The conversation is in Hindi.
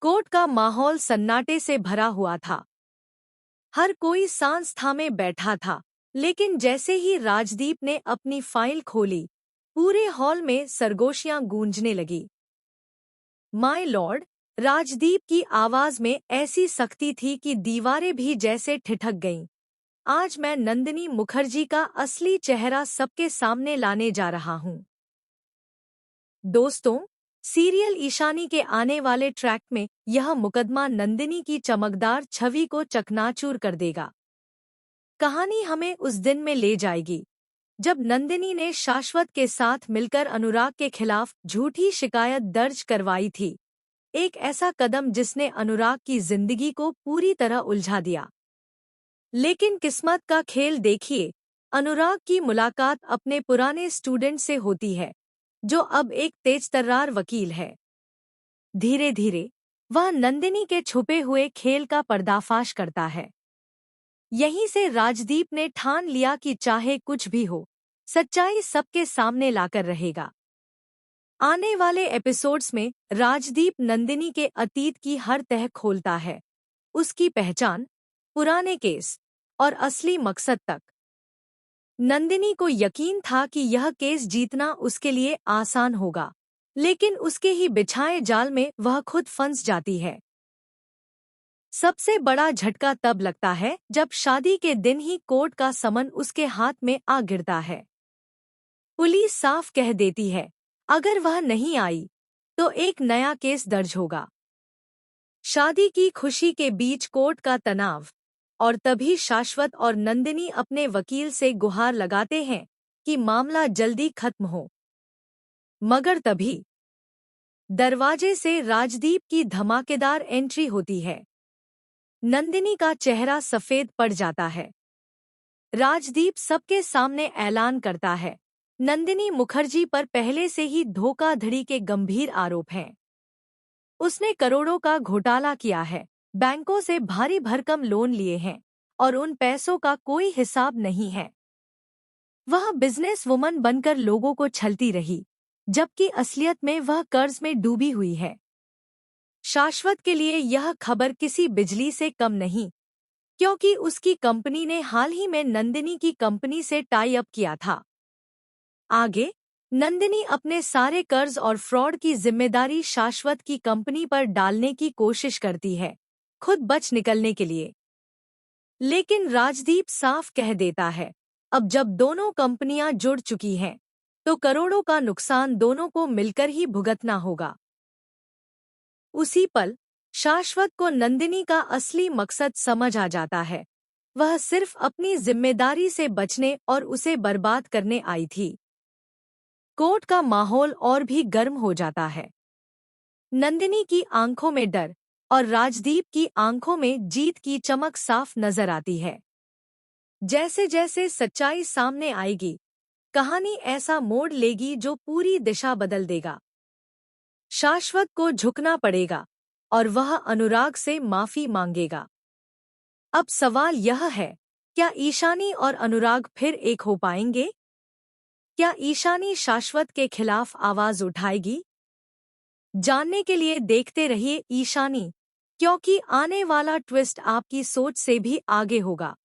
कोर्ट का माहौल सन्नाटे से भरा हुआ था। हर कोई सांस थामे बैठा था, लेकिन जैसे ही राजदीप ने अपनी फाइल खोली, पूरे हॉल में सरगोशियां गूंजने लगी। माय लॉर्ड, राजदीप की आवाज में ऐसी सख्ती थी कि दीवारें भी जैसे ठिठक गईं। आज मैं नंदिनी मुखर्जी का असली चेहरा सबके सामने लाने जा रहा हूं। दोस्तों, सीरियल ईशानी के आने वाले ट्रैक में यह मुकदमा नंदिनी की चमकदार छवि को चकनाचूर कर देगा। कहानी हमें उस दिन में ले जाएगी जब नंदिनी ने शाश्वत के साथ मिलकर अनुराग के खिलाफ झूठी शिकायत दर्ज करवाई थी। एक ऐसा कदम जिसने अनुराग की जिंदगी को पूरी तरह उलझा दिया। लेकिन किस्मत का खेल देखिए, अनुराग की मुलाकात अपने पुराने स्टूडेंट से होती है, जो अब एक तेजतर्रार वकील है। धीरे धीरे वह नंदिनी के छुपे हुए खेल का पर्दाफाश करता है। यहीं से राजदीप ने ठान लिया कि चाहे कुछ भी हो, सच्चाई सबके सामने लाकर रहेगा। आने वाले एपिसोड्स में राजदीप नंदिनी के अतीत की हर तह खोलता है, उसकी पहचान, पुराने केस और असली मकसद तक। नंदिनी को यकीन था कि यह केस जीतना उसके लिए आसान होगा, लेकिन उसके ही बिछाए जाल में वह खुद फंस जाती है। सबसे बड़ा झटका तब लगता है जब शादी के दिन ही कोर्ट का समन उसके हाथ में आ गिरता है। पुलिस साफ कह देती है, अगर वह नहीं आई तो एक नया केस दर्ज होगा। शादी की खुशी के बीच कोर्ट का तनाव, और तभी शाश्वत और नंदिनी अपने वकील से गुहार लगाते हैं कि मामला जल्दी खत्म हो। मगर तभी दरवाजे से राजदीप की धमाकेदार एंट्री होती है। नंदिनी का चेहरा सफेद पड़ जाता है। राजदीप सबके सामने ऐलान करता है, नंदिनी मुखर्जी पर पहले से ही धोखाधड़ी के गंभीर आरोप हैं। उसने करोड़ों का घोटाला किया है, बैंकों से भारी भरकम लोन लिए हैं और उन पैसों का कोई हिसाब नहीं है। वह बिजनेस वुमन बनकर लोगों को छलती रही, जबकि असलियत में वह कर्ज में डूबी हुई है। शाश्वत के लिए यह खबर किसी बिजली से कम नहीं, क्योंकि उसकी कंपनी ने हाल ही में नंदिनी की कंपनी से टाई अप किया था। आगे नंदिनी अपने सारे कर्ज और फ्रॉड की जिम्मेदारी शाश्वत की कंपनी पर डालने की कोशिश करती है, खुद बच निकलने के लिए। लेकिन राजदीप साफ कह देता है, अब जब दोनों कंपनियां जुड़ चुकी हैं, तो करोड़ों का नुकसान दोनों को मिलकर ही भुगतना होगा। उसी पल शाश्वत को नंदिनी का असली मकसद समझ आ जाता है। वह सिर्फ अपनी जिम्मेदारी से बचने और उसे बर्बाद करने आई थी। कोर्ट का माहौल और भी गर्म हो जाता है। नंदिनी की आंखों में डर और राजदीप की आंखों में जीत की चमक साफ नजर आती है। जैसे जैसे सच्चाई सामने आएगी, कहानी ऐसा मोड़ लेगी जो पूरी दिशा बदल देगा। शाश्वत को झुकना पड़ेगा और वह अनुराग से माफी मांगेगा। अब सवाल यह है, क्या ईशानी और अनुराग फिर एक हो पाएंगे? क्या ईशानी शाश्वत के खिलाफ आवाज उठाएगी? जानने के लिए देखते रहिए ईशानी, क्योंकि आने वाला ट्विस्ट आपकी सोच से भी आगे होगा।